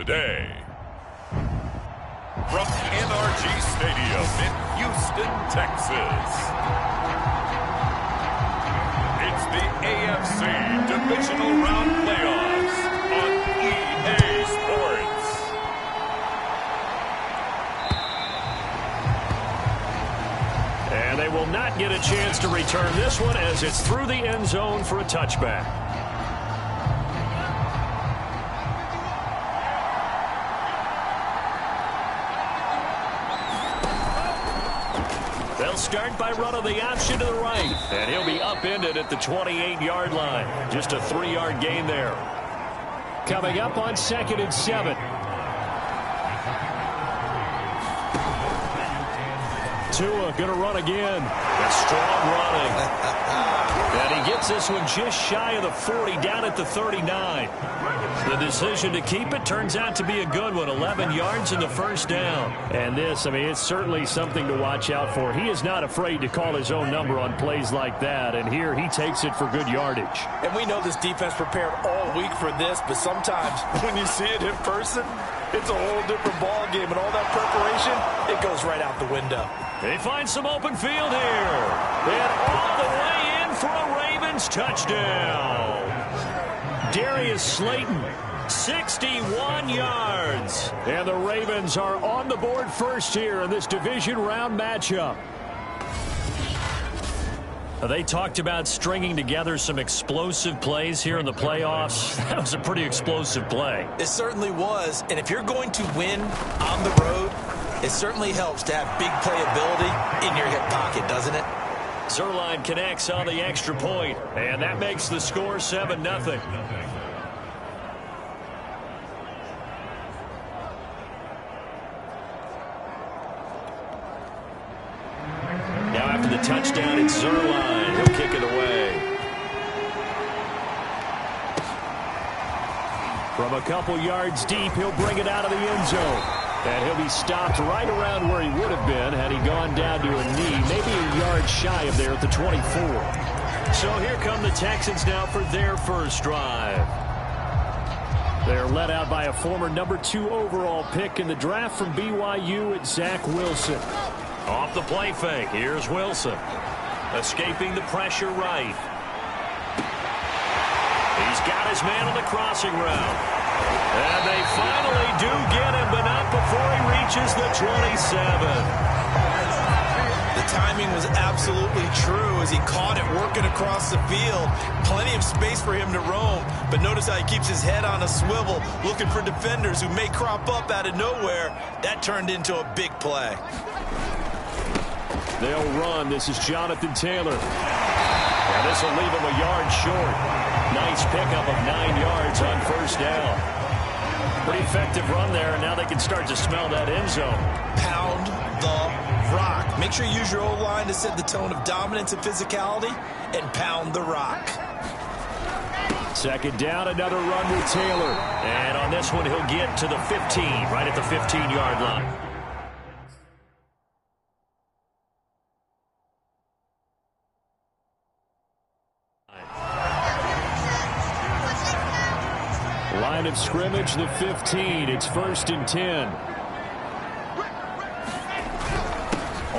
today. From NRG Stadium in Houston, Texas, it's the AFC Divisional Round Playoffs on EA Sports. And they will not get a chance to return this one as it's through the end zone for a touchback. They'll start by running the option to the right. And he'll be upended at the 28-yard line. Just a 3-yard gain there. Coming up on 2nd and 7. Tua going to run again. That's strong running. And he gets this one just shy of the 40, down at the 39. The decision to keep it turns out to be a good one. 11 yards in the first down. And this, I mean, it's certainly something to watch out for. He is not afraid to call his own number on plays like that. And here he takes it for good yardage. And we know this defense prepared all week for this, but sometimes when you see it in person, it's a whole different ball game. And all that preparation, it goes right out the window. They find some open field here. And all the way in for a Ravens touchdown. Darius Slayton, 61 yards. And the Ravens are on the board first here in this division round matchup. They talked about stringing together some explosive plays here in the playoffs. That was a pretty explosive play. It certainly was. And if you're going to win on the road, it certainly helps to have big playability in your hip pocket, doesn't it? Zerline connects on the extra point, and that makes the score 7-0. Now after the touchdown, it's Zerline. He'll kick it away. From a couple yards deep, he'll bring it out of the end zone. And he'll be stopped right around where he would have been had he gone down to a knee, maybe a yard shy of there at the 24. So here come the Texans now for their first drive. They're led out by a former number 2 overall pick in the draft from BYU at Zach Wilson. Off the play fake, here's Wilson. Escaping the pressure right. He's got his man on the crossing route. And they finally do get him, but not before he reaches the 27. The timing was absolutely true as he caught it working across the field. Plenty of space for him to roam, but notice how he keeps his head on a swivel, looking for defenders who may crop up out of nowhere. That turned into a big play. They'll run. This is Jonathan Taylor. And this will leave him a yard short. Nice pickup of 9 yards on first down. Pretty effective run there, and now they can start to smell that end zone. Pound the rock. Make sure you use your O-line to set the tone of dominance and physicality, and pound the rock. Second down, another run with Taylor. And on this one, he'll get to the 15, right at the 15-yard line. Line of scrimmage, the 15. It's 1st and 10.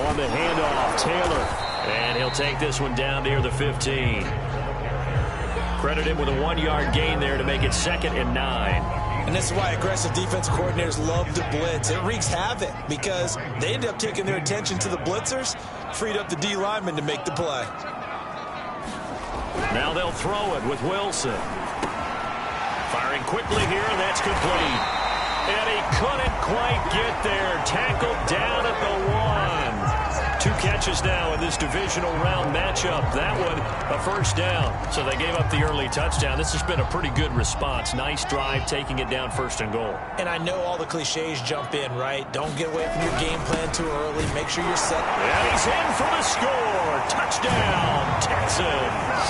On the handoff, Taylor. And he'll take this one down near the 15. Credit him with a 1-yard gain there to make it 2nd and 9. And this is why aggressive defense coordinators love to blitz. It wreaks havoc because they end up taking their attention to the blitzers, freed up the D lineman to make the play. Now they'll throw it with Wilson. Firing quickly here, and that's complete. And he couldn't quite get there. Tackled down at the 1. 2 catches now in this divisional round matchup. That one, a first down. So they gave up the early touchdown. This has been a pretty good response. Nice drive, taking it down 1st and goal. And I know all the cliches jump in, right? Don't get away from your game plan too early. Make sure you're set. And he's in for the score. Touchdown, Texans.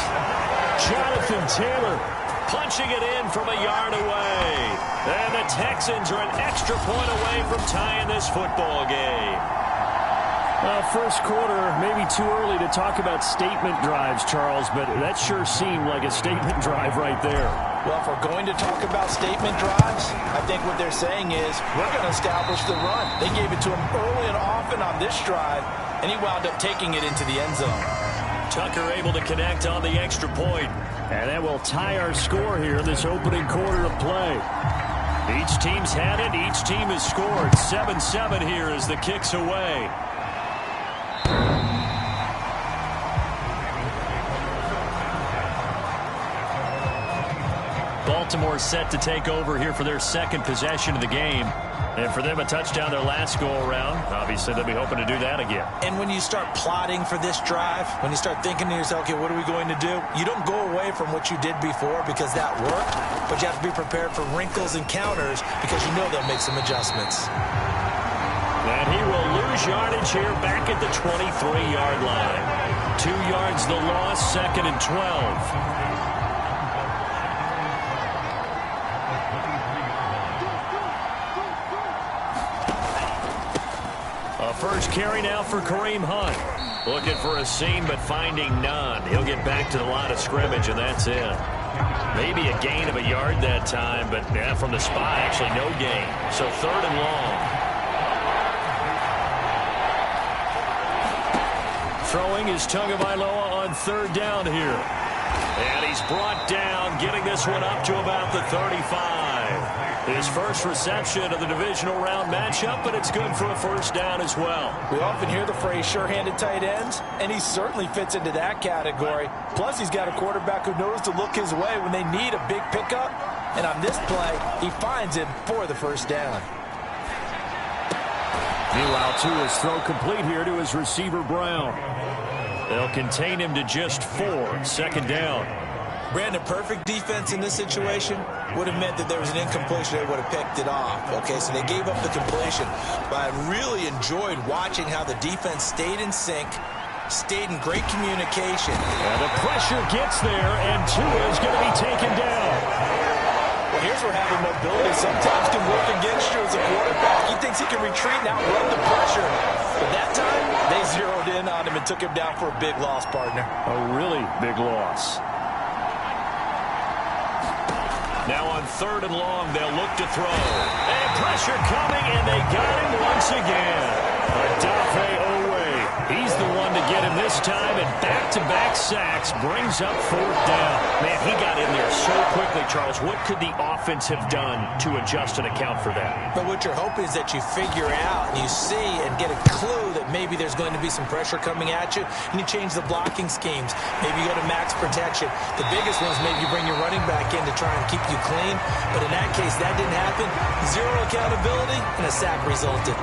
Jonathan Taylor punching it in from a yard away. And the Texans are an extra point away from tying this football game. First quarter, maybe too early to talk about statement drives, Charles, but that sure seemed like a statement drive right there. Well, if we're going to talk about statement drives, I think what they're saying is we're going to establish the run. They gave it to him early and often on this drive, and he wound up taking it into the end zone. Tucker able to connect on the extra point. And that will tie our score here in this opening quarter of play. Each team's had it. Each team has scored. 7-7 here as the kick's away. Baltimore set to take over here for their second possession of the game. And for them, a touchdown their last go-around. Obviously, they'll be hoping to do that again. And when you start plotting for this drive, when you start thinking to yourself, okay, what are we going to do? You don't go away from what you did before because that worked, but you have to be prepared for wrinkles and counters because you know they'll make some adjustments. And he will lose yardage here back at the 23-yard line. 2 yards the loss, 2nd and 12. First carry now for Kareem Hunt. Looking for a seam, but finding none. He'll get back to the line of scrimmage, and that's it. Maybe a gain of a yard that time, but yeah, from the spot, actually no gain. So 3rd and long. Throwing is Tagovailoa on 3rd down here. And he's brought down, getting this one up to about the 35. His first reception of the divisional round matchup, but it's good for a first down as well. We often hear the phrase sure-handed tight ends, and he certainly fits into that category. Plus, he's got a quarterback who knows to look his way when they need a big pickup. And on this play, he finds him for the first down. Meanwhile, Tua's throw complete here to his receiver, Brown. They'll contain him to just 4, 2nd down. Brandon, perfect defense in this situation would have meant that there was an incompletion. They would have picked it off. Okay, so they gave up the completion. But I really enjoyed watching how the defense stayed in sync, stayed in great communication. And the pressure gets there, and Tua is going to be taken down. Well, here's where having mobility sometimes can work against you as a quarterback. He thinks he can retreat and outrun the pressure. But that time, they zeroed in on him and took him down for a big loss, partner. A really big loss. Now on 3rd and long, they'll look to throw. And pressure coming, and they got him once again. Odafe Owe. He's the one to get him this time, and back-to-back sacks brings up 4th down. Man, he got in there so quickly, Charles. What could the offense have done to adjust and account for that? But what you're hoping is that you figure out and you see and get a clue that maybe there's going to be some pressure coming at you, and you change the blocking schemes. Maybe you go to max protection. The biggest one is maybe you bring your running back in to try and keep you clean. But in that case, that didn't happen. 0 accountability, and a sack resulted.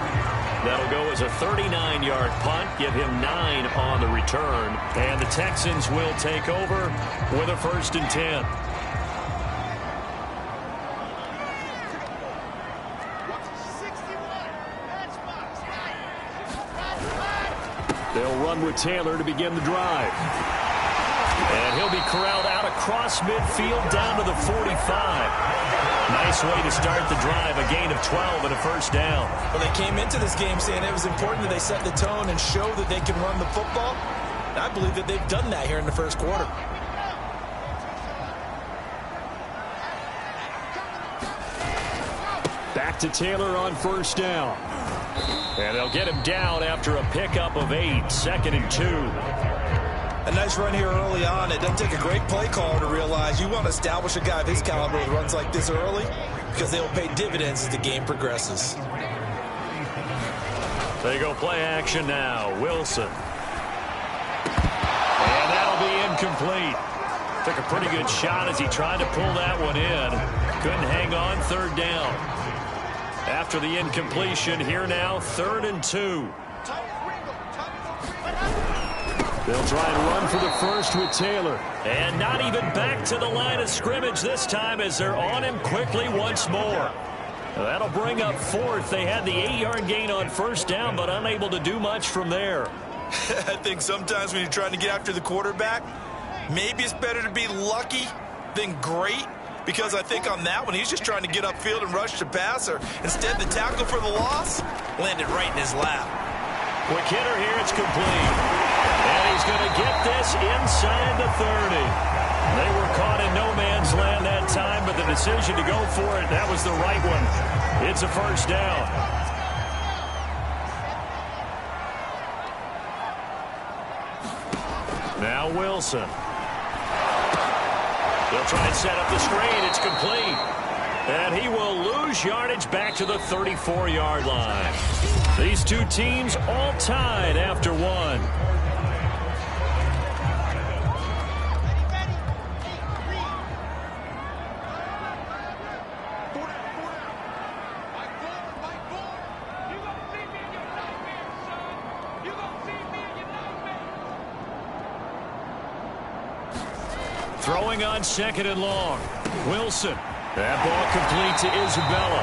That'll go as a 39-yard punt, give him 9 on the return. And the Texans will take over with a 1st and 10. They'll run with Taylor to begin the drive. And he'll be corralled out across midfield down to the 45. Nice way to start the drive, a gain of 12 and a first down. Well, they came into this game saying it was important that they set the tone and show that they can run the football. And I believe that they've done that here in the first quarter. Back to Taylor on first down. And they'll get him down after a pickup of 8, 2nd and 2. A nice run here early on. It doesn't take a great play caller to realize you want to establish a guy of his caliber with runs like this early because they will pay dividends as the game progresses. They go play action now. Wilson. And that'll be incomplete. Took a pretty good shot as he tried to pull that one in. Couldn't hang on, 3rd down. After the incompletion, here now, 3rd and 2. They'll try and run for the first with Taylor. And not even back to the line of scrimmage this time as they're on him quickly once more. That'll bring up 4th. They had the 8-yard gain on first down, but unable to do much from there. I think sometimes when you're trying to get after the quarterback, maybe it's better to be lucky than great. Because I think on that one, he's just trying to get upfield and rush the passer. Instead, the tackle for the loss landed right in his lap. Quick hitter here, it's complete. And he's going to get this inside the 30. They were caught in no man's land that time, but the decision to go for it, that was the right one. It's a first down. Now Wilson. They'll try and set up the screen. It's complete. And he will lose yardage back to the 34-yard line. These two teams all tied after one. Throwing on second and long. Wilson. That ball complete to Isabella.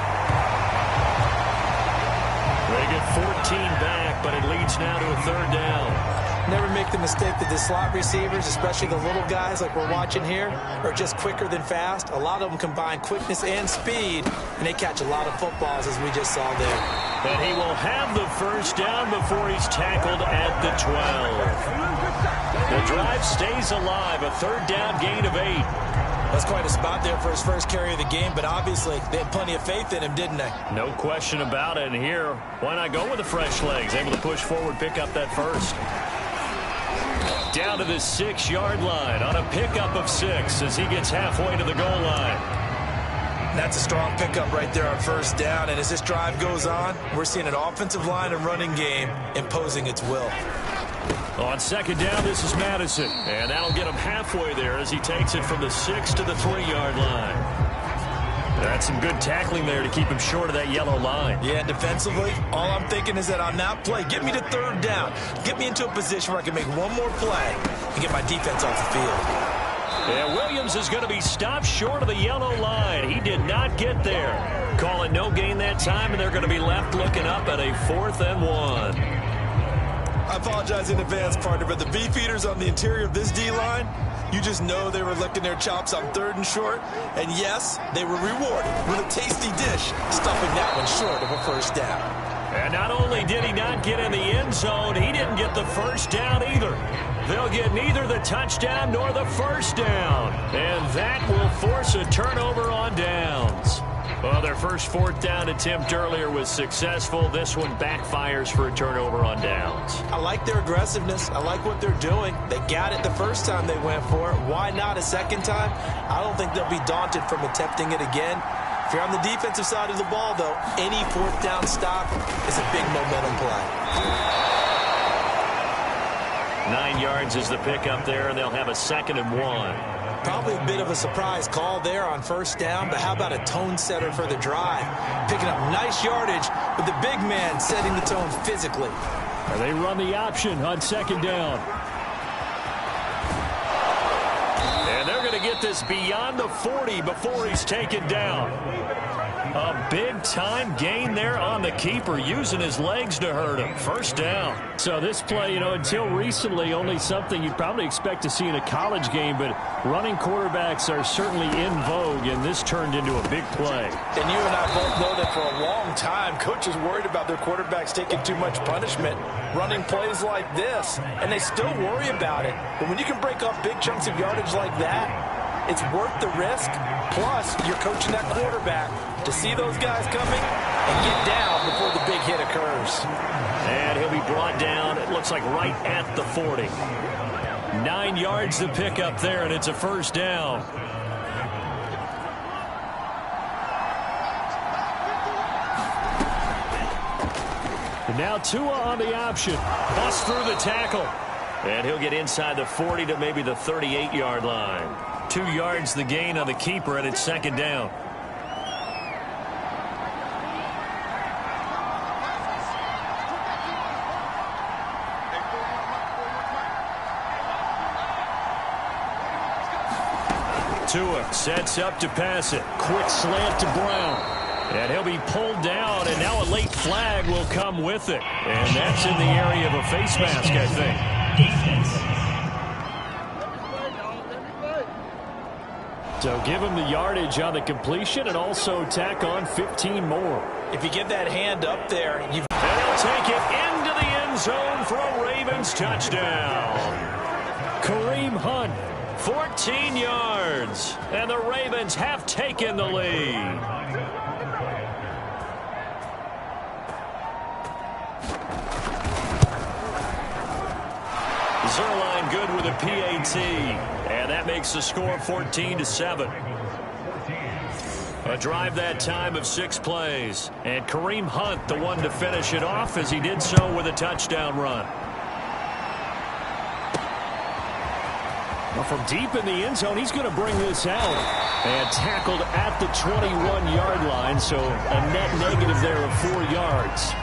They get 14 back, but it leads now to a third down. Never make the mistake that the slot receivers, especially the little guys like we're watching here, are just quicker than fast. A lot of them combine quickness and speed, and they catch a lot of footballs, as we just saw there. And he will have the first down before he's tackled at the 12. The drive stays alive, a third down gain of 8. That's quite a spot there for his first carry of the game, but obviously they had plenty of faith in him, didn't they? No question about it. And here, why not go with the fresh legs? Able to push forward, pick up that first. Down to the 6-yard line on a pickup of 6 as he gets halfway to the goal line. That's a strong pickup right there on first down, and as this drive goes on, we're seeing an offensive line and running game imposing its will. On second down, this is Madison, and that'll get him halfway there as he takes it from the 6 to the 3-yard line. That's some good tackling there to keep him short of that yellow line. Yeah, defensively, all I'm thinking is that on that play, get me to third down. Get me into a position where I can make one more play and get my defense off the field. Yeah, Williams is going to be stopped short of the yellow line. He did not get there. Call it no gain that time, and they're going to be left looking up at a 4th and 1. I apologize in advance, partner, but the beefeaters on the interior of this D-line, you just know they were licking their chops on 3rd and short. And yes, they were rewarded with a tasty dish, stuffing that one short of a first down. And not only did he not get in the end zone, he didn't get the first down either. They'll get neither the touchdown nor the first down. And that will force a turnover on downs. Well, their first 4th down attempt earlier was successful. This one backfires for a turnover on downs. I like their aggressiveness. I like what they're doing. They got it the first time they went for it. Why not a second time? I don't think they'll be daunted from attempting it again. If you're on the defensive side of the ball, though, any 4th down stop is a big momentum play. 9 yards is the pickup there, and they'll have a 2nd and 1. Probably a bit of a surprise call there on first down, but how about a tone setter for the drive? Picking up nice yardage with the big man setting the tone physically. And they run the option on 2nd down. And they're going to get this beyond the 40 before he's taken down. A big-time gain there on the keeper, using his legs to hurt him. First down. So this play, until recently, only something you'd probably expect to see in a college game, but running quarterbacks are certainly in vogue, and this turned into a big play. And you and I both know that for a long time, coaches worried about their quarterbacks taking too much punishment, running plays like this, and they still worry about it. But when you can break up big chunks of yardage like that, it's worth the risk. Plus, you're coaching that quarterback to see those guys coming and get down before the big hit occurs. And he'll be brought down, it looks like right at the 40. 9 yards to pick up there, and it's a first down. And now Tua on the option. Busts through the tackle. And he'll get inside the 40 to maybe the 38-yard line. 2 yards the gain on the keeper, and it's 2nd down. Tua sets up to pass it. Quick slant to Brown. And he'll be pulled down, and now a late flag will come with it. And that's in the area of a face mask, I think. So give him the yardage on the completion and also tack on 15 more. If you give that hand up there, and he'll take it into the end zone for a Ravens touchdown. Kareem Hunt 14 yards. And the Ravens have taken the lead. Zerline good with a PAT. And that makes the score 14-7. A drive that time of 6 plays. And Kareem Hunt, the one to finish it off, as he did so with a touchdown run. Well, from deep in the end zone, he's going to bring this out. And tackled at the 21-yard line, so a net negative there of 4 yards.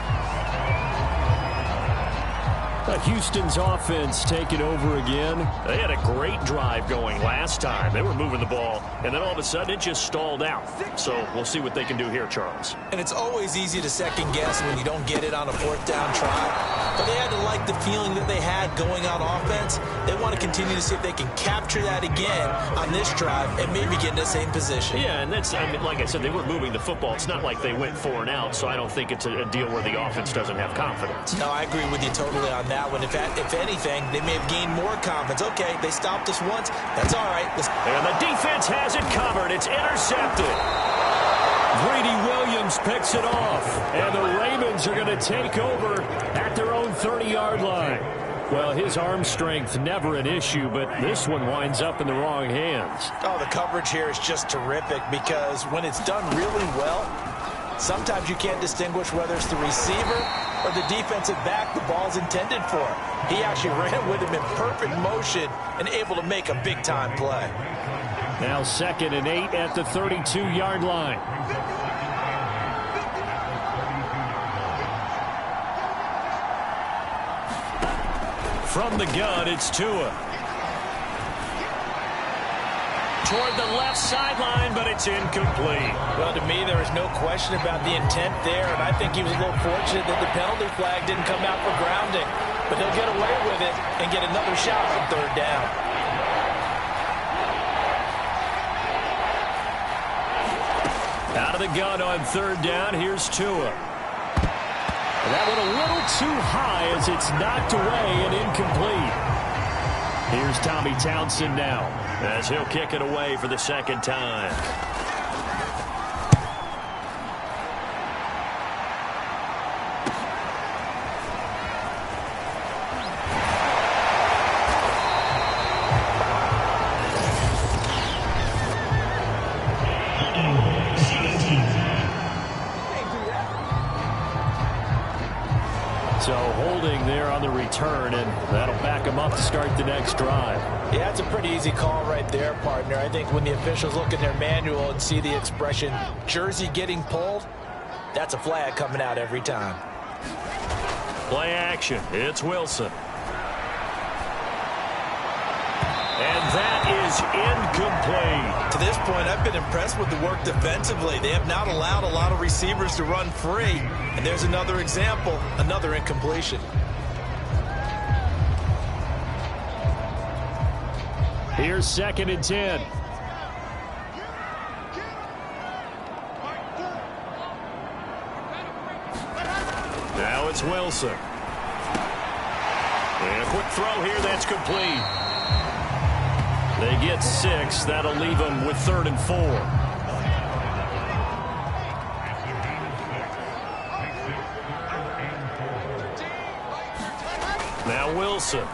Houston's offense taking over again. They had a great drive going last time. They were moving the ball, and then all of a sudden it just stalled out. So we'll see what they can do here, Charles. And it's always easy to second guess when you don't get it on a 4th down try. But they had to like the feeling that they had going on offense. They want to continue to see if they can capture that again on this drive and maybe get in the same position. Yeah, and that's, I mean, like I said, they were moving the football. It's not like they went 4 and out, so I don't think it's a deal where the offense doesn't have confidence. No, I agree with you totally on that one. If anything, they may have gained more confidence. Okay, they stopped us once. That's all right. And the defense has it covered. It's intercepted. Greedy Williams picks it off. And the Ravens are going to take over at their own 30-yard line. Well, his arm strength never an issue, but this one winds up in the wrong hands. Oh, the coverage here is just terrific because when it's done really well, sometimes you can't distinguish whether it's the receiver or the defensive back the ball's intended for. He actually ran with him in perfect motion and able to make a big-time play. Now 2nd and 8 at the 32-yard line. From the gun, it's Tua. Toward the left sideline, but it's incomplete. Well, to me, there is no question about the intent there, and I think he was a little fortunate that the penalty flag didn't come out for grounding. But he'll get away with it and get another shot on 3rd down. Out of the gun on 3rd down, here's Tua. That one a little too high as it's knocked away and incomplete. Here's Tommy Townsend now, as he'll kick it away for the 2nd time. So holding there on the return, and that'll back him up to start the next drive. Yeah, it's a pretty easy call right there, partner. I think when the officials look in their manual and see the expression, jersey getting pulled, that's a flag coming out every time. Play action. It's Wilson. And that is incomplete. To this point, I've been impressed with the work defensively. They have not allowed a lot of receivers to run free. And there's another example, another incompletion. Here's 2nd and 10. Now it's Wilson. And a quick throw here, that's complete. They get 6. That'll leave them with 3rd and 4. Now Wilson.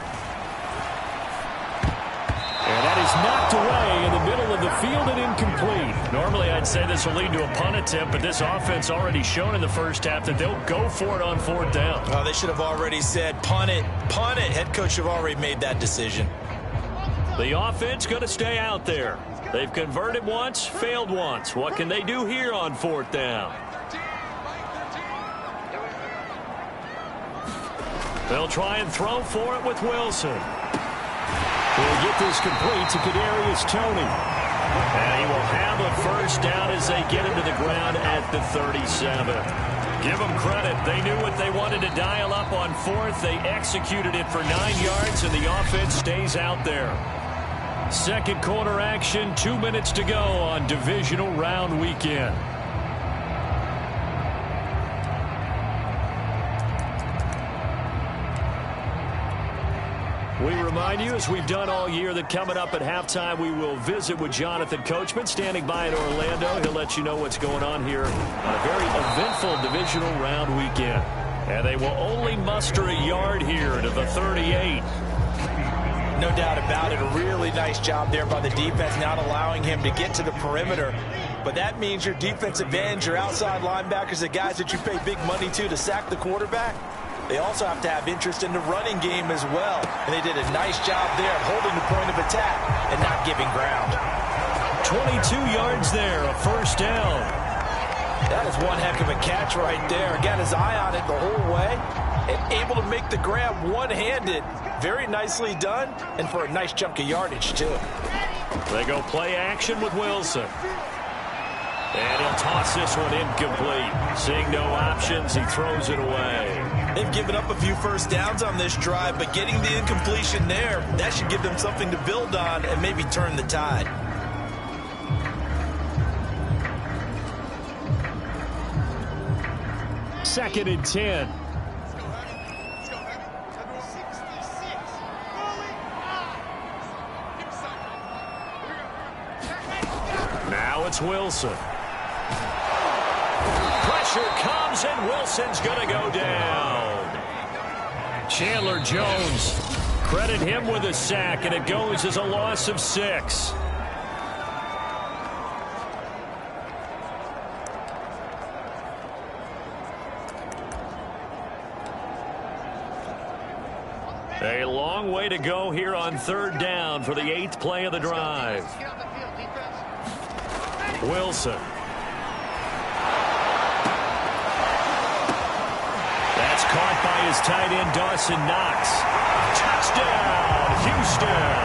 And that is knocked away in the middle of the field and incomplete. Normally I'd say this will lead to a punt attempt, but this offense already shown in the first half that they'll go for it on 4th down. Oh, they should have already said punt it, punt it. Head coach have already made that decision. The offense going to stay out there. They've converted once, failed once. What can they do here on 4th down? They'll try and throw for it with Wilson. He'll get this complete to Kadarius Toney. And he will have a 1st down as they get him to the ground at the 37. Give them credit. They knew what they wanted to dial up on 4th. They executed it for 9 yards, and the offense stays out there. 2nd quarter action, 2 minutes to go on divisional round weekend. We remind you, as we've done all year, that coming up at halftime, we will visit with Jonathan Coachman, standing by in Orlando. He'll let you know what's going on here on a very eventful divisional round weekend. And they will only muster a yard here to the 38. No doubt about it. A really nice job there by the defense, not allowing him to get to the perimeter. But that means your defensive ends, your outside linebackers, the guys that you pay big money to sack the quarterback, they also have to have interest in the running game as well. And they did a nice job there of holding the point of attack and not giving ground. 22 yards there, a first down. That is one heck of a catch right there. Got his eye on it the whole way and able to make the grab one-handed. Very nicely done, and for a nice chunk of yardage, too. They go play action with Wilson. And he'll toss this one incomplete. Seeing no options, he throws it away. They've given up a few first downs on this drive, but getting the incompletion there, that should give them something to build on and maybe turn the tide. Second and 10. Now it's Wilson. Pressure comes, and Wilson's going to go down. Chandler Jones, credit him with a sack, and it goes as a loss of 6. A long way to go here on third down for the 8th play of the drive. Wilson. That's caught by his tight end, Dawson Knox. Touchdown, Houston.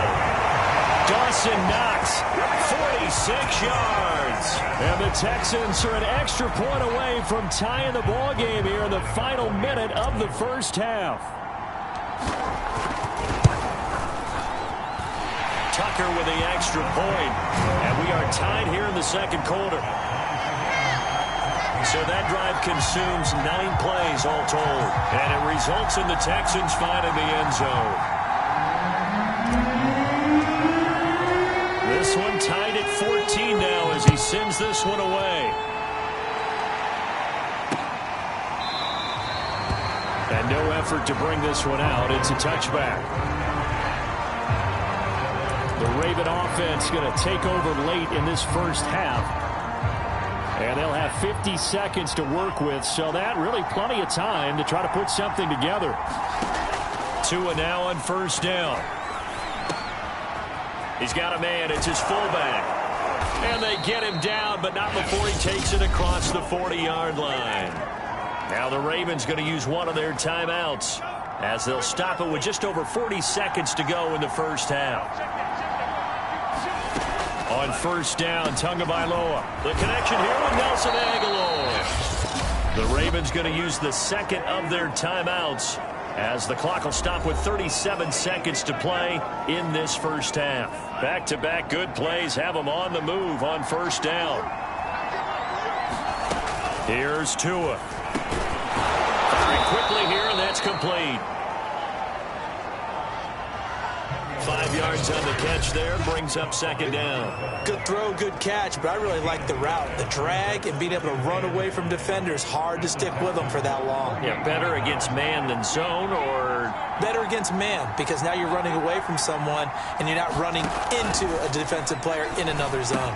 Dawson Knox, 46 yards. And the Texans are an extra point away from tying the ball game here in the final minute of the first half. Tucker with the extra point, and we are tied here in the second quarter. So that drive consumes 9 plays all told, and it results in the Texans finding the end zone. This one tied at 14 now as he sends this one away. And no effort to bring this one out. It's a touchback. The Raven offense going to take over late in this first half. And they'll have 50 seconds to work with, so that really plenty of time to try to put something together. Tua now on first down. He's got a man. It's his fullback. And they get him down, but not before he takes it across the 40-yard line. Now the Ravens going to use one of their timeouts as they'll stop it with just over 40 seconds to go in the first half. On first down, Tagovailoa. The connection here with Nelson Agholor. The Ravens going to use the second of their timeouts as the clock will stop with 37 seconds to play in this first half. Back-to-back good plays have them on the move on first down. Here's Tua. Firing quickly here, and that's complete. 5 yards on the catch there, brings up second down. Good throw, good catch, but I really like the route. The drag and being able to run away from defenders, hard to stick with them for that long. Yeah, better against man than zone, or? Better against man, because now you're running away from someone and you're not running into a defensive player in another zone.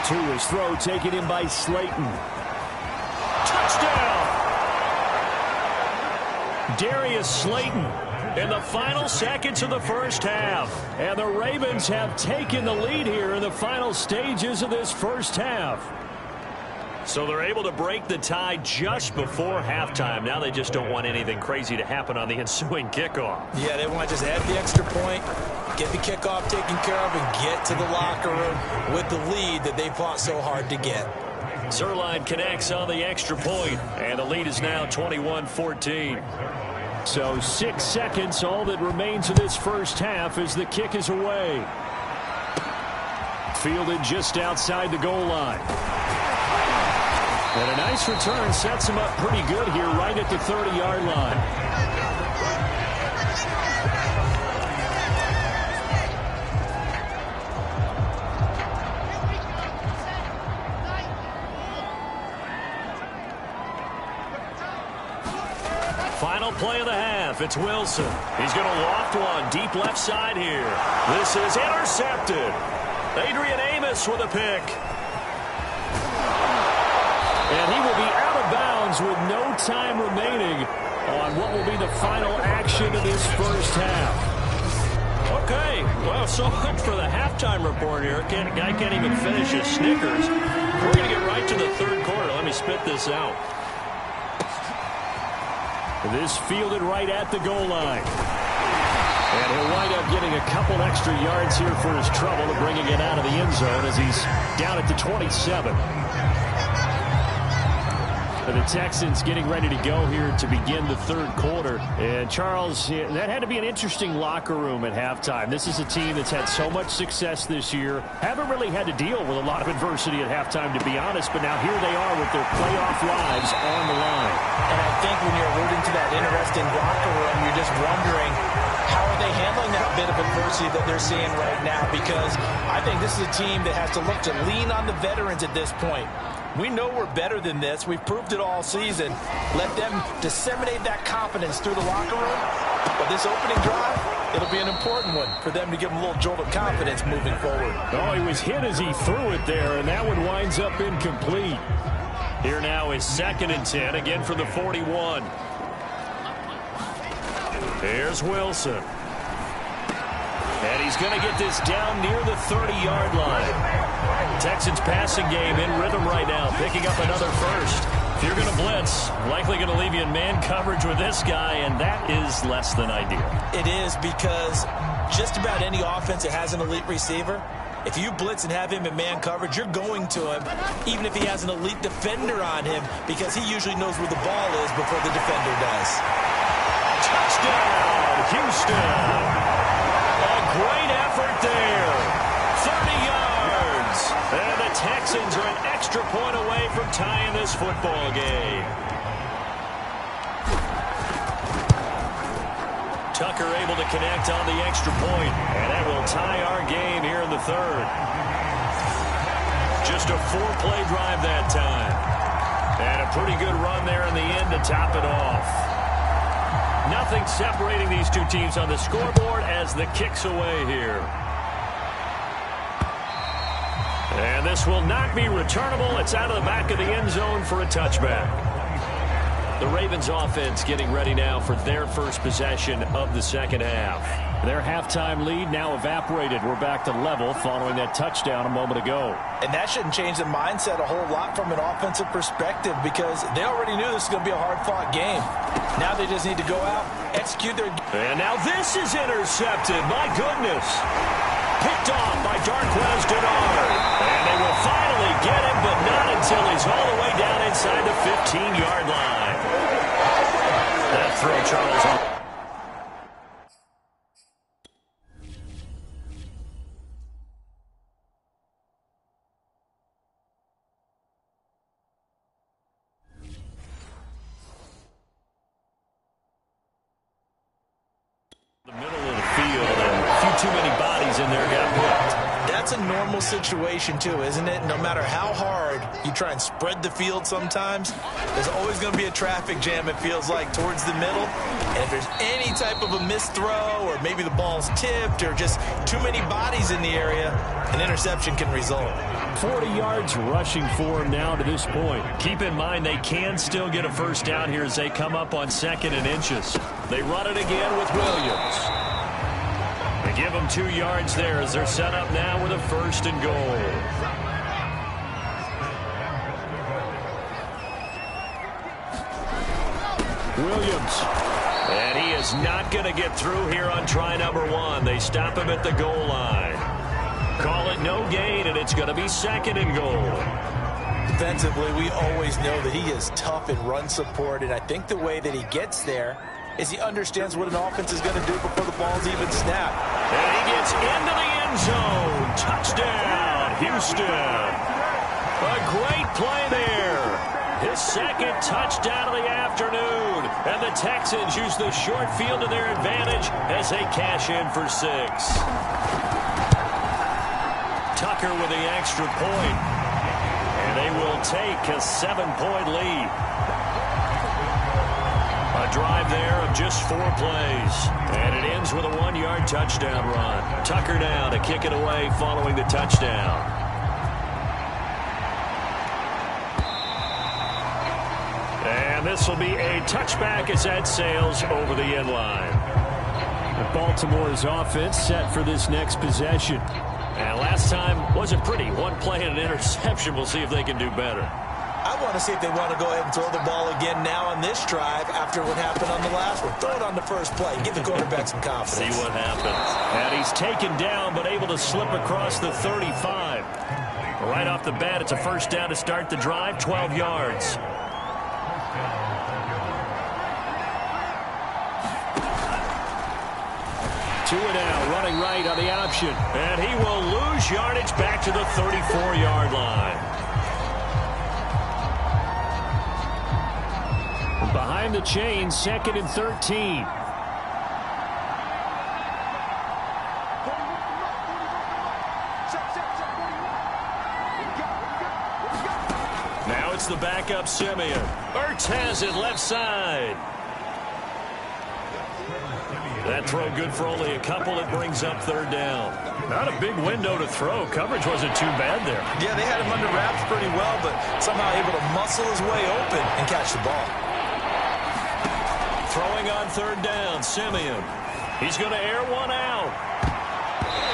To his throw, taken in by Slayton. Touchdown! Darius Slayton. In the final seconds of the first half. And the Ravens have taken the lead here in the final stages of this first half. So they're able to break the tie just before halftime. Now they just don't want anything crazy to happen on the ensuing kickoff. Yeah, they want to just add the extra point, get the kickoff taken care of, and get to the locker room with the lead that they fought so hard to get. Zerline connects on the extra point, and the lead is now 21-14. So 6 seconds, all that remains of this first half as the kick is away. Fielded just outside the goal line. And a nice return sets him up pretty good here right at the 30-yard line. Final play of the half. It's Wilson. He's going to loft one deep left side here. This is intercepted. Adrian Amos with a pick. And he will be out of bounds with no time remaining on what will be the final action of this first half. Okay, well, so much for the halftime report here. Guy can't even finish his Snickers. We're going to get right to the third quarter. Let me spit this out. This fielded right at the goal line. And he'll wind up getting a couple extra yards here for his trouble to bringing it out of the end zone as he's down at the 27. The Texans getting ready to go here to begin the third quarter. And, Charles, that had to be an interesting locker room at halftime. This is a team that's had so much success this year. Haven't really had to deal with a lot of adversity at halftime, to be honest. But now here they are with their playoff lives on the line. And I think when you're alluding to that interesting locker room, you're just wondering, how are they handling that bit of adversity that they're seeing right now? Because I think this is a team that has to look to lean on the veterans at this point. We know we're better than this. We've proved it all season. Let them disseminate that confidence through the locker room. But this opening drive, it'll be an important one for them to give them a little jolt of confidence moving forward. Oh, he was hit as he threw it there, and that one winds up incomplete. Here now is 2nd and 10, again for the 41. There's Wilson. And he's going to get this down near the 30-yard line. Texans passing game in rhythm right now, picking up another first. If you're going to blitz, likely going to leave you in man coverage with this guy, and that is less than ideal. It is, because just about any offense that has an elite receiver, if you blitz and have him in man coverage, you're going to him, even if he has an elite defender on him, because he usually knows where the ball is before the defender does. Touchdown, Houston. A great effort there. 30 yards. And the Texans are an extra point away from tying this football game. Tucker able to connect on the extra point, and that will tie our game here in the third. Just a 4-play drive that time. And a pretty good run there in the end to top it off. Nothing separating these two teams on the scoreboard as the kick's away here. And this will not be returnable. It's out of the back of the end zone for a touchback. The Ravens offense getting ready now for their first possession of the second half. Their halftime lead now evaporated. We're back to level following that touchdown a moment ago. And that shouldn't change the mindset a whole lot from an offensive perspective, because they already knew this was going to be a hard-fought game. Now they just need to go out, execute their... And now this is intercepted. My goodness. Picked off by Darquez Denard. And they will finally get him, but not until he's all the way down inside the 15-yard line. That throw, Charles. The middle of the field, and a few too many bodies in there got picked. That's a normal situation too, isn't it? No matter how hard you try and spread the field sometimes, there's always going to be a traffic jam, it feels like, towards the middle. And if there's any type of a missed throw, or maybe the ball's tipped, or just too many bodies in the area, an interception can result. 40 yards rushing for him now to this point. Keep in mind they can still get a first down here as they come up on 2nd and inches. They run it again with Williams. They give them 2 yards there as they're set up now with a 1st and goal. Williams. And he is not going to get through here on try number 1. They stop him at the goal line. Call it no gain, and it's going to be 2nd and goal. Defensively, we always know that he is tough in run support, and I think the way that he gets there is he understands what an offense is going to do before the ball's even snapped. And he gets into the end zone. Touchdown, Houston. A great play there. His 2nd touchdown of the afternoon. And the Texans use the short field to their advantage as they cash in for 6. Tucker with the extra point. And they will take a 7-point lead. A A drive there of just 4 plays. And it ends with a 1-yard touchdown run. Tucker now to kick it away following the touchdown. And this will be a touchback as that sails over the end line. Baltimore's offense set for this next possession. And last time wasn't pretty. 1 play and an interception. We'll see if they can do better. I want to see if they want to go ahead and throw the ball again now on this drive after what happened on the last one. Throw it on the first play. Give the quarterback some confidence. See what happens. And he's taken down but able to slip across the 35. Right off the bat, it's a first down to start the drive, 12 yards. Two and out, running right on the option. And he will lose yardage back to the 34-yard line. Behind the chain, 2nd and 13. Now it's the backup Simeon. Ertz has it left side. That throw good for only a couple. It brings up 3rd down. Not a big window to throw. Coverage wasn't too bad there. Yeah, they had him under wraps pretty well, but somehow able to muscle his way open and catch the ball. Throwing on 3rd down, Simeon. He's going to air one out.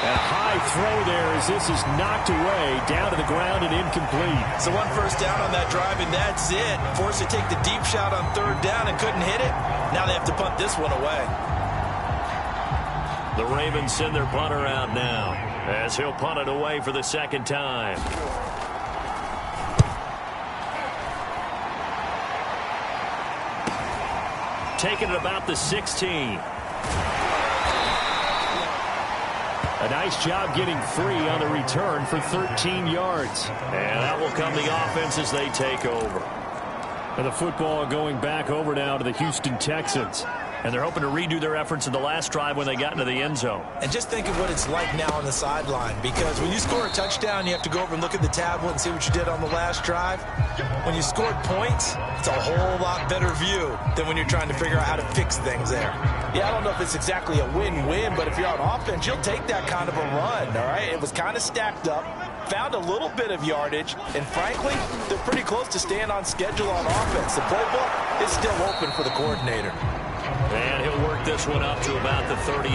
And a high throw there as this is knocked away, down to the ground and incomplete. So 1 first down on that drive, and that's it. Forced to take the deep shot on 3rd down and couldn't hit it. Now they have to punt this one away. The Ravens send their punter out now as he'll punt it away for the 2nd time. Taking it about the 16. A nice job getting free on the return for 13 yards. And that will come the offense as they take over. And the football going back over now to the Houston Texans. And they're hoping to redo their efforts in the last drive when they got into the end zone. And just think of what it's like now on the sideline. Because when you score a touchdown, you have to go over and look at the tablet and see what you did on the last drive. When you scored points, it's a whole lot better view than when you're trying to figure out how to fix things there. Yeah, I don't know if it's exactly a win-win, but if you're on offense, you'll take that kind of a run, all right? It was kind of stacked up, found a little bit of yardage, and frankly, they're pretty close to staying on schedule on offense. The playbook is still open for the coordinator. And he'll work this one up to about the 38.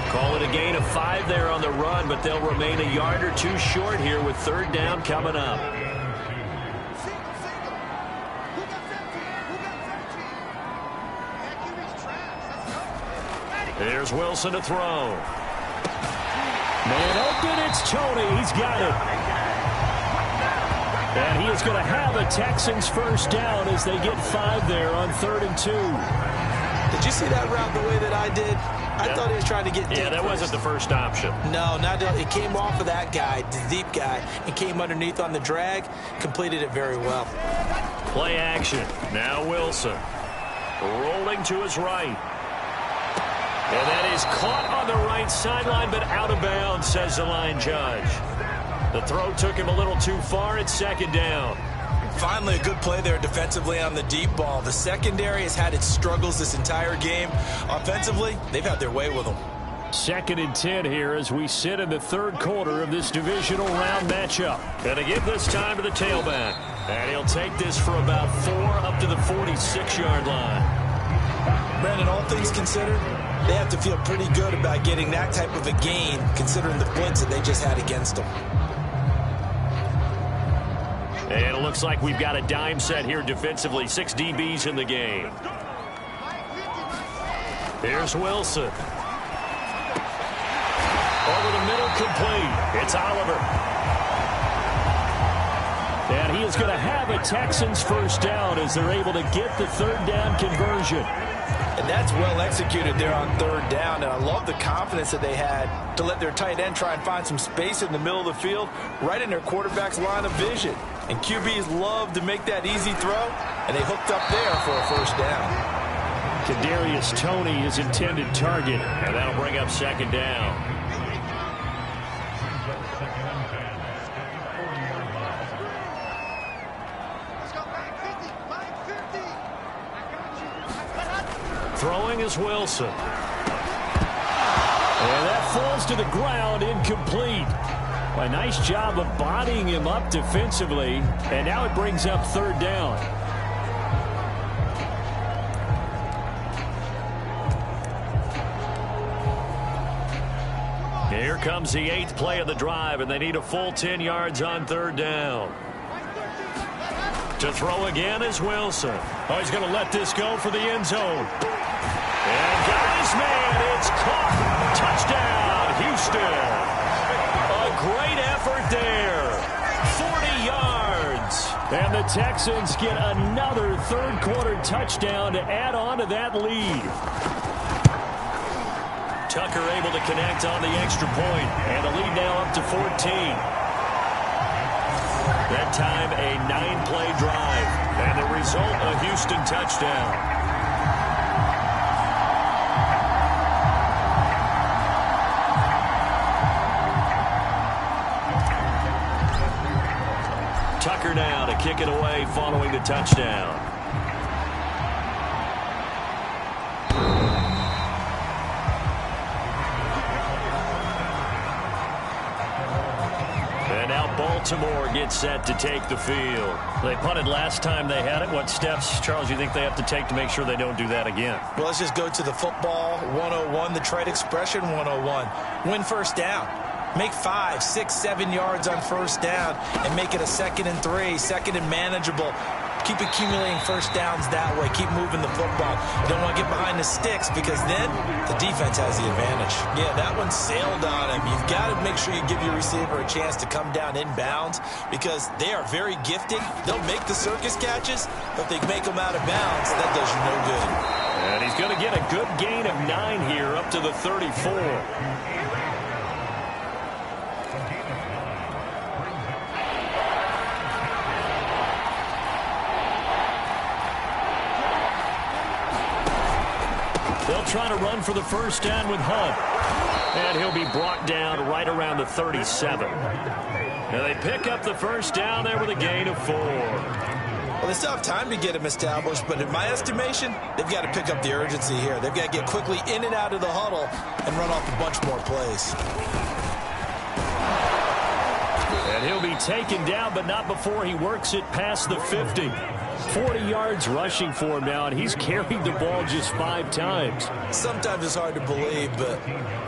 Call it a gain of 5 there on the run, but they'll remain a yard or 2 short here with 3rd down coming up. Here's Wilson to throw. Man open, it's Tony. He's got it. And he is going to have a Texans first down as they get 5 there on 3rd and 2. Did you see that route the way that I did? I thought he was trying to get deep. Yeah, that wasn't the first option. No, not it came off of that guy, the deep guy, and came underneath on the drag. Completed it very well. Play action. Now Wilson. Rolling to his right. And that is caught on the right sideline, but out of bounds, says the line judge. The throw took him a little too far. It's 2nd down. Finally, a good play there defensively on the deep ball. The secondary has had its struggles this entire game. Offensively, they've had their way with them. 2nd and 10 here as we sit in the 3rd quarter of this divisional round matchup. And to give this time to the tailback. And he'll take this for about 4 up to the 46-yard line. Brandon, all things considered, they have to feel pretty good about getting that type of a gain considering the blitz that they just had against them. And it looks like we've got a dime set here defensively. 6 DBs in the game. Here's Wilson. Over the middle, complete. It's Oliver. And he is going to have a Texans first down as they're able to get the 3rd down conversion. And that's well executed there on 3rd down. And I love the confidence that they had to let their tight end try and find some space in the middle of the field, right in their quarterback's line of vision. And QBs love to make that easy throw, and they hooked up there for a first down. Kadarius Toney, his intended target, and that'll bring up 2nd down. Throwing is Wilson. And that falls to the ground, incomplete. A nice job of bodying him up defensively, and now it brings up third down. Here comes the 8th play of the drive, and they need a full 10 yards on third down. To throw again is Wilson. Oh, he's going to let this go for the end zone. And got his man. It's caught. Touchdown, Houston. A great effort there. 40 yards. And the Texans get another third-quarter touchdown to add on to that lead. Tucker able to connect on the extra point, and the lead now up to 14. That time a 9-play drive, and the result a Houston touchdown. Tucker now to kick it away following the touchdown. Baltimore gets set to take the field. They punted last time they had it. What steps, Charles, do you think they have to take to make sure they don't do that again? Well, let's just go to the football 101, the trade expression 101. Win first down. Make 5, 6, 7 yards on first down and make it a 2nd and 3, 2nd and manageable. Keep accumulating first downs that way. Keep moving the football. You don't want to get behind the sticks because then the defense has the advantage. Yeah, that one sailed on him. You've got to make sure you give your receiver a chance to come down inbounds because they are very gifted. They'll make the circus catches, but if they make them out of bounds, that does you no good. And he's going to get a good gain of 9 here up to the 34. They'll try to run for the first down with Hunt. And he'll be brought down right around the 37. Now they pick up the first down there with a gain of 4. Well, they still have time to get him established, but in my estimation, they've got to pick up the urgency here. They've got to get quickly in and out of the huddle and run off a bunch more plays. And he'll be taken down, but not before he works it past the 50. 40 yards rushing for him now, and he's carried the ball just 5 times. Sometimes it's hard to believe, but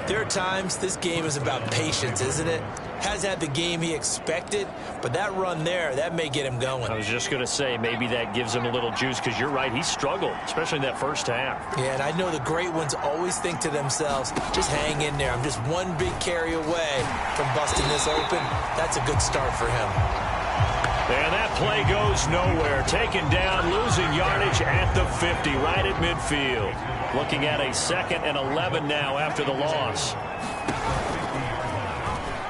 there are times this game is about patience, isn't it? Has had the game he expected, but that run there, that may get him going. I was just going to say, maybe that gives him a little juice, because you're right, he struggled, especially in that first half. Yeah, and I know the great ones always think to themselves, just hang in there. I'm just one big carry away from busting this open. That's a good start for him. And that play goes nowhere. Taken down, losing yardage at the 50, right at midfield. Looking at a 2nd and 11 now after the loss.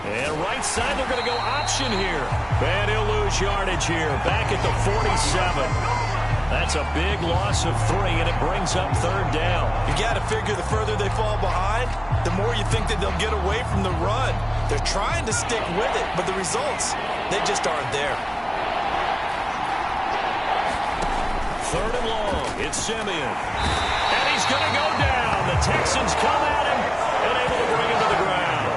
And right side, they're going to go option here. And he'll lose yardage here, back at the 47. That's a big loss of 3, and it brings up third down. You got to figure the further they fall behind, the more you think that they'll get away from the run. They're trying to stick with it, but the results, they just aren't there. Third and long, it's Simeon. And he's going to go down. The Texans come at him and able to bring him to the ground.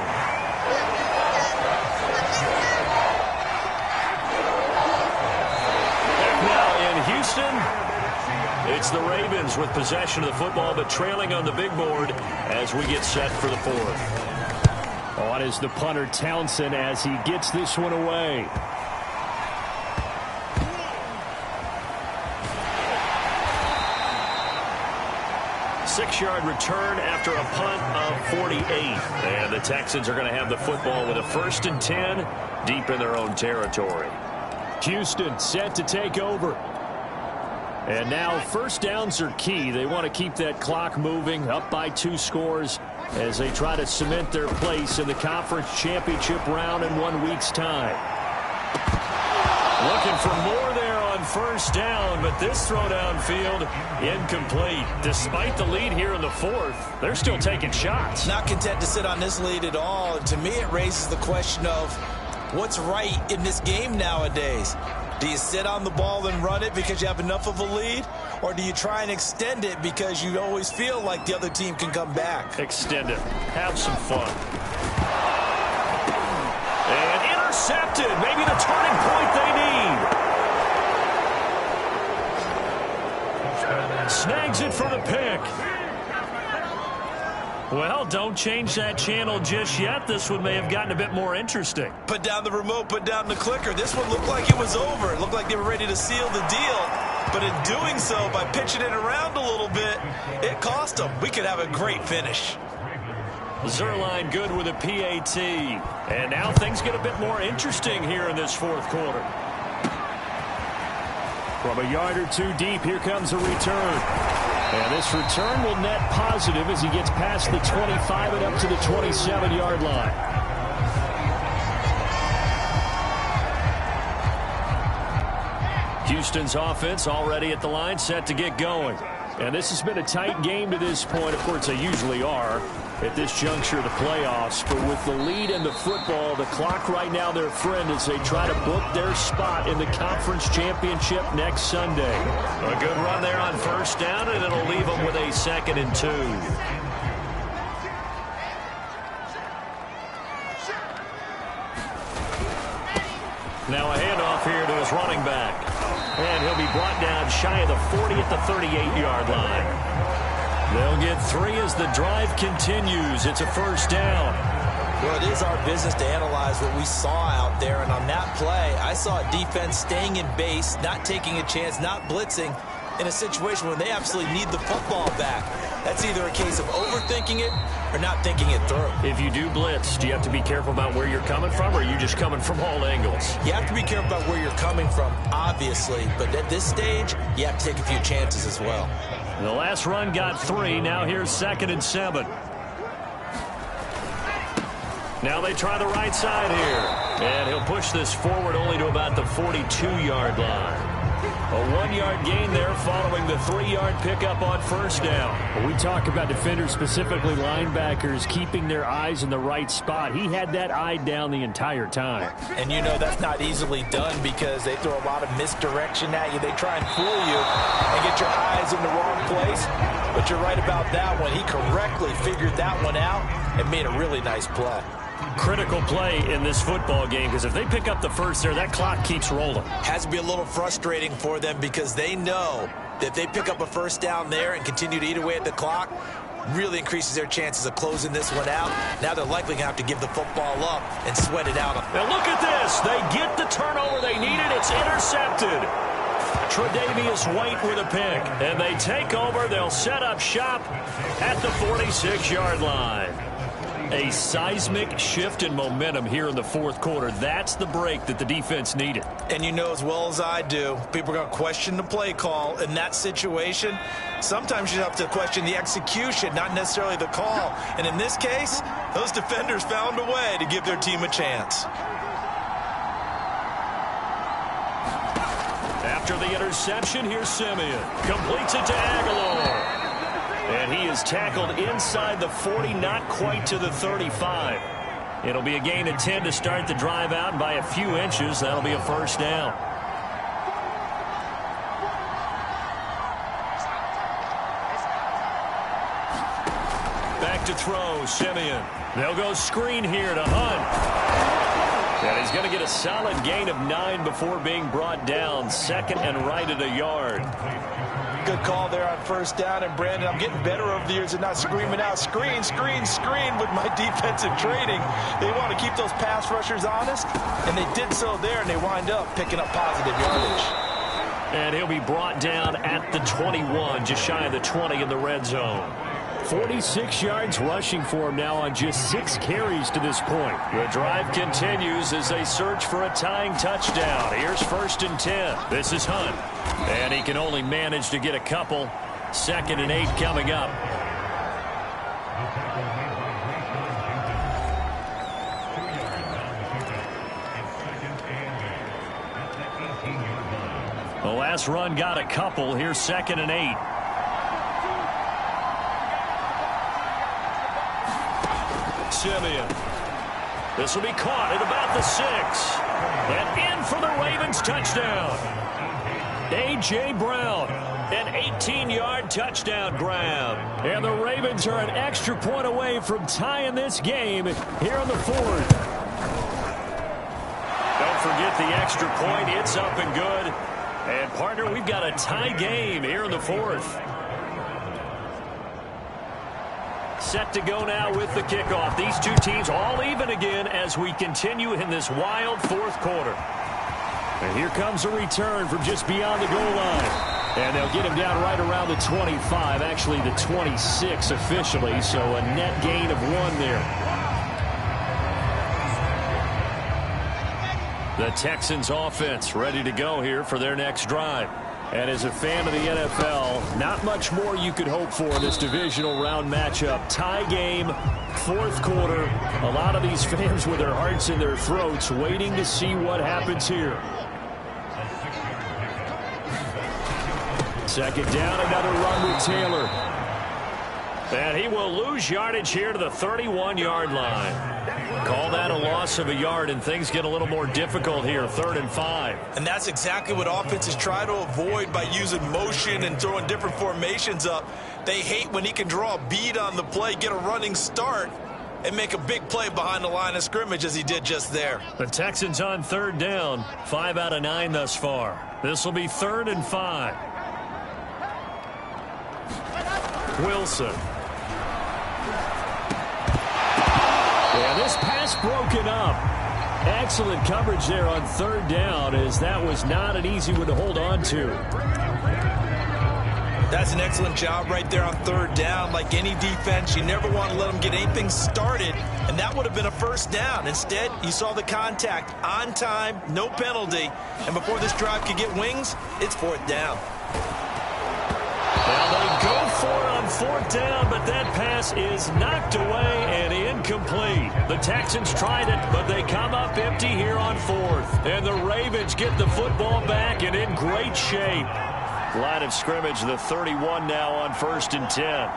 Now in Houston, it's the Ravens with possession of the football, but trailing on the big board as we get set for the 4th. On is the punter Townsend as he gets this one away. Six-yard return after a punt of 48. And the Texans are going to have the football with a 1st and 10 deep in their own territory. Houston set to take over. And now first downs are key. They want to keep that clock moving, up by 2 scores as they try to cement their place in the conference championship round in 1 week's time. Looking for more there on first down, but this throw downfield incomplete. Despite the lead here in the 4th, they're still taking shots. Not content to sit on this lead at all. And to me, it raises the question of what's right in this game nowadays. Do you sit on the ball and run it because you have enough of a lead? Or do you try and extend it because you always feel like the other team can come back? Extend it. Have some fun. And intercepted. Maybe the turning point they need. Snags it for the pick. Well, don't change that channel just yet. This one may have gotten a bit more interesting. Put down the remote, put down the clicker. This one looked like it was over. It looked like they were ready to seal the deal. But in doing so, by pitching it around a little bit, it cost them. We could have a great finish. Zerline good with a PAT. And now things get a bit more interesting here in this fourth quarter. From a yard or two deep, here comes a return. And this return will net positive as he gets past the 25 and up to the 27-yard line. Houston's offense already at the line, set to get going. And this has been a tight game to this point. Of course, they usually are at this juncture of the playoffs. But with the lead in the football, the clock right now their friend as they try to book their spot in the conference championship next Sunday. A good run there on first down, and it'll leave them with a 2nd and 2. Now a handoff here to his running back. And he'll be brought down shy of the 40 at the 38-yard line. They'll get 3 as the drive continues. It's a first down. Well, it is our business to analyze what we saw out there. And on that play, I saw a defense staying in base, not taking a chance, not blitzing in a situation where they absolutely need the football back. That's either a case of overthinking it or not thinking it through. If you do blitz, do you have to be careful about where you're coming from, or are you just coming from all angles? You have to be careful about where you're coming from, obviously. But at this stage, you have to take a few chances as well. The last run got 3. Now here's 2nd and 7. Now they try the right side here. And he'll push this forward only to about the 42-yard line. A 1-yard gain there following the 3-yard pickup on first down. When we talk about defenders, specifically linebackers, keeping their eyes in the right spot, he had that eye down the entire time. And you know that's not easily done because they throw a lot of misdirection at you. They try and fool you and get your eyes in the wrong place. But you're right about that one. He correctly figured that one out and made a really nice play. Critical play in this football game because if they pick up the first there, that clock keeps rolling. Has to be a little frustrating for them because they know that if they pick up a first down there and continue to eat away at the clock, really increases their chances of closing this one out. Now they're likely going to have to give the football up and sweat it out. Now look at this. They get the turnover they needed. It's intercepted. Tre'Davious White with a pick. And they take over. They'll set up shop at the 46-yard line. A seismic shift in momentum here in the fourth quarter. That's the break that the defense needed. And you know as well as I do, people are going to question the play call in that situation. Sometimes you have to question the execution, not necessarily the call. And in this case, those defenders found a way to give their team a chance. After the interception, here's Simeon. Completes it to Aguilar. And he is tackled inside the 40, not quite to the 35. It'll be a gain of 10 to start the drive out, and by a few inches, that'll be a first down. Back to throw, Simeon. They'll go screen here to Hunt. And he's going to get a solid gain of 9 before being brought down. 2nd and right at a yard. Good call there on first down. And, Brandon, I'm getting better over the years and not screaming out, screen, screen, screen with my defensive training. They want to keep those pass rushers honest, and they did so there, and they wind up picking up positive yardage. And he'll be brought down at the 21, just shy of the 20 in the red zone. 46 yards rushing for him now on just 6 carries to this point. The drive continues as they search for a tying touchdown. Here's 1st and 10. This is Hunt. And he can only manage to get a couple. 2nd and 8 coming up. The last run got a couple. Here's 2nd and 8. Simeon. This will be caught at about the 6. And in for the Ravens touchdown. A.J. Brown, an 18-yard touchdown grab. And the Ravens are an extra point away from tying this game here in the fourth. Don't forget the extra point. It's up and good. And, partner, we've got a tie game here in the fourth. Set to go now with the kickoff. These two teams all even again as we continue in this wild fourth quarter. And here comes a return from just beyond the goal line. And they'll get him down right around the 25, actually the 26 officially, so a net gain of 1 there. The Texans offense ready to go here for their next drive. And as a fan of the NFL, not much more you could hope for in this divisional round matchup. Tie game, fourth quarter. A lot of these fans with their hearts in their throats waiting to see what happens here. Second down, another run with Taylor. And he will lose yardage here to the 31-yard line. Call that a loss of a yard, and things get a little more difficult here, 3rd and 5. And that's exactly what offenses try to avoid by using motion and throwing different formations up. They hate when he can draw a bead on the play, get a running start, and make a big play behind the line of scrimmage as he did just there. The Texans on 3rd down, 5 out of 9 thus far. This will be 3rd and 5. Wilson. Yeah, this pass broken up. Excellent coverage there on 3rd down, as that was not an easy one to hold on to. That's an excellent job right there on 3rd down. Like any defense, you never want to let them get anything started, and that would have been a 1st down. Instead, you saw the contact on time, no penalty, and before this drive could get wings, it's 4th down. Well, they go for it on 4th down, but that pass is knocked away and incomplete. The Texans tried it, but they come up empty here on 4th. And the Ravens get the football back and in great shape. Line of scrimmage, the 31 now on 1st and 10.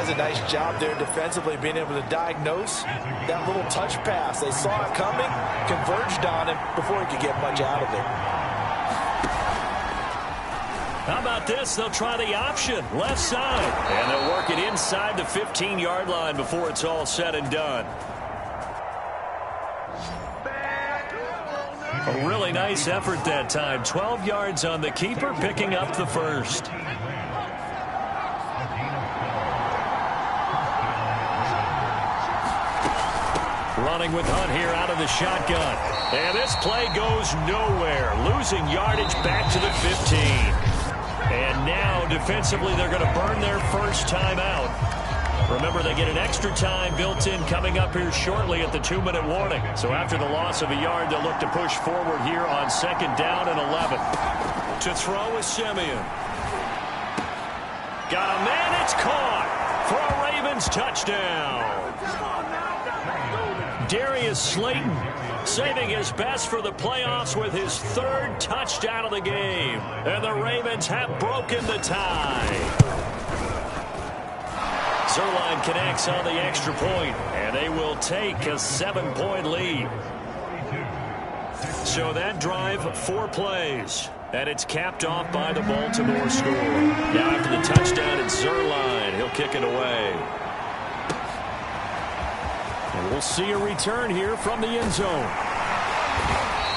A nice job there defensively, being able to diagnose that little touch pass. They saw it coming, converged on him before he could get much out of it. How about this? They'll try the option, left side. And they'll work it inside the 15-yard line before it's all said and done. A really nice effort that time. 12 yards on the keeper, picking up the first. Running with Hunt here out of the shotgun. And this play goes nowhere. Losing yardage back to the 15. And now defensively they're going to burn their first time out. Remember, they get an extra time built in coming up here shortly at the 2-minute warning. So after the loss of a yard, they'll look to push forward here on 2nd down and 11. To throw is Simeon. Got a man, it's caught for a Ravens touchdown. Darius Slayton saving his best for the playoffs with his 3rd touchdown of the game. And the Ravens have broken the tie. Zerline connects on the extra point, and they will take a 7-point lead. So that drive, 4 plays, and it's capped off by the Baltimore score. Now after the touchdown, it's Zerline. He'll kick it away. And we'll see a return here from the end zone.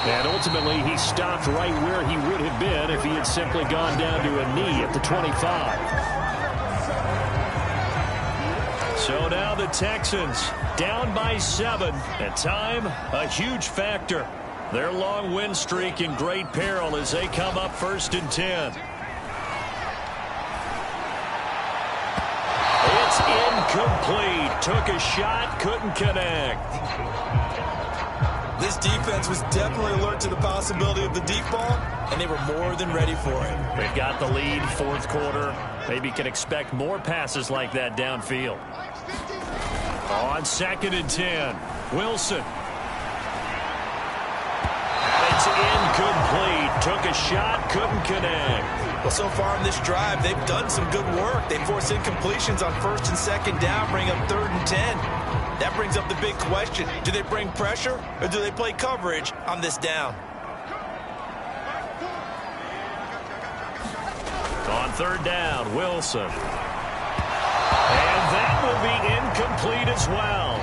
And ultimately, he stopped right where he would have been if he had simply gone down to a knee at the 25. So now the Texans down by 7. At time, a huge factor. Their long win streak in great peril as they come up 1st and 10. It's incomplete. Took a shot, couldn't connect. This defense was definitely alert to the possibility of the deep ball, and they were more than ready for it. They've got the lead, 4th quarter. Maybe can expect more passes like that downfield. On 2nd and 10, Wilson. It's incomplete. Took a shot, couldn't connect. Well, so far in this drive, they've done some good work. They force incompletions on 1st and 2nd down, bring up 3rd and 10. That brings up the big question. Do they bring pressure or do they play coverage on this down? On 3rd down, Wilson. And that will be incomplete as well.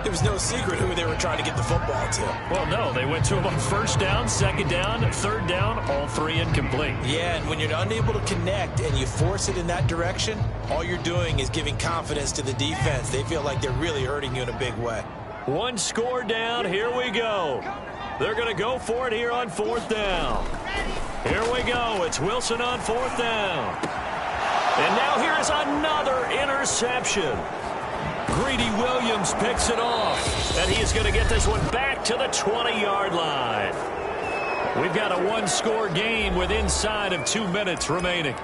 It was no secret who they were trying to get the football to. Well, no, they went to him on 1st down, 2nd down, 3rd down, all 3 incomplete. Yeah, and when you're unable to connect and you force it in that direction, all you're doing is giving confidence to the defense. They feel like they're really hurting you in a big way. 1 score down, here we go. They're going to go for it here on 4th down. Here we go, it's Wilson on 4th down. And now here's another interception. Greedy Williams picks it off, and he is going to get this one back to the 20-yard line. We've got a 1-score game with inside of 2 minutes remaining.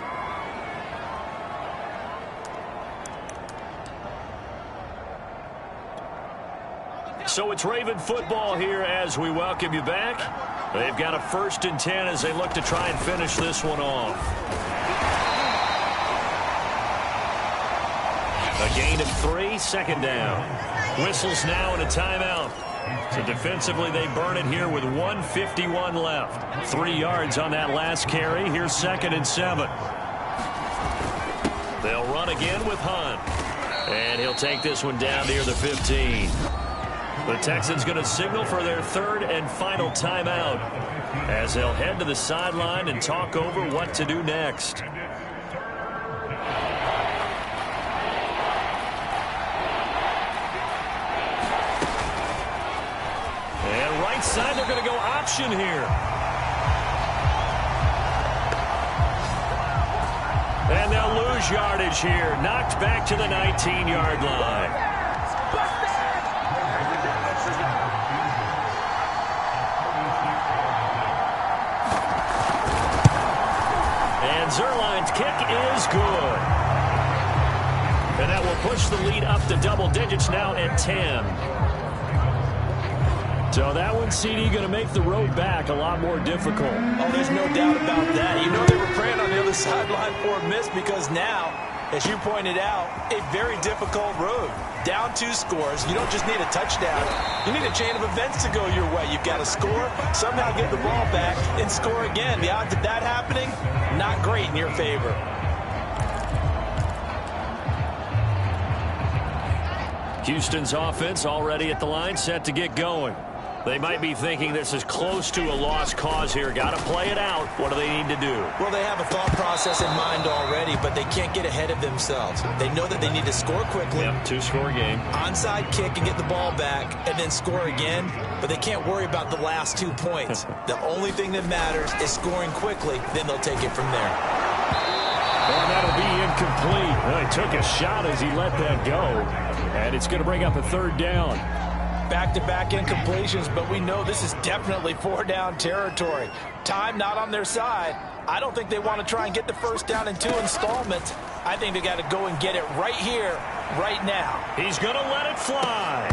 So it's Raven football here as we welcome you back. They've got a 1st and 10 as they look to try and finish this one off. A gain of 3, 2nd down. Whistles now and a timeout. So defensively, they burn it here with 1:51 left. 3 yards on that last carry. Here's 2nd and 7. They'll run again with Hunt. And he'll take this one down near the 15. The Texans going to signal for their 3rd and final timeout as they'll head to the sideline and talk over what to do next. And right side, they're going to go option here. And they'll lose yardage here. Knocked back to the 19-yard line. And Zerline's kick is good. And that will push the lead up to double digits now at 10. So that one, CD, going to make the road back a lot more difficult. Oh, there's no doubt about that. You know they were praying on the other sideline for a miss because now, as you pointed out, a very difficult road. Down 2 scores. You don't just need a touchdown. You need a chain of events to go your way. You've got to score, somehow get the ball back, and score again. The odds of that happening, not great in your favor. Houston's offense already at the line, set to get going. They might be thinking this is close to a lost cause here. Got to play it out. What do they need to do? Well, they have a thought process in mind already, but they can't get ahead of themselves. They know that they need to score quickly. Yep, 2-score game. Onside kick and get the ball back and then score again, but they can't worry about the last 2 points. The only thing that matters is scoring quickly, then they'll take it from there. And that'll be incomplete. Well, he took a shot as he let that go, and it's going to bring up a 3rd down. Back-to-back incompletions, but we know this is definitely 4-down territory. Time not on their side. I don't think they want to try and get the 1st down in 2 installments. I think they got to go and get it right here, right now. He's going to let it fly.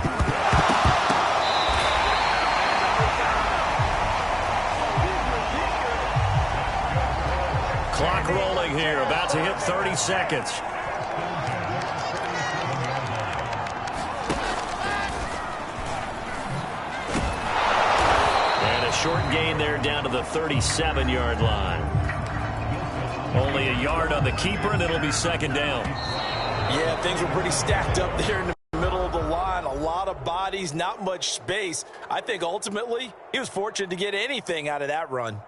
Clock rolling here, about to hit 30 seconds. Short gain there down to the 37-yard line. Only a yard on the keeper, and it'll be 2nd down. Yeah, things were pretty stacked up there in the middle of the line. A lot of bodies, not much space. I think ultimately he was fortunate to get anything out of that run.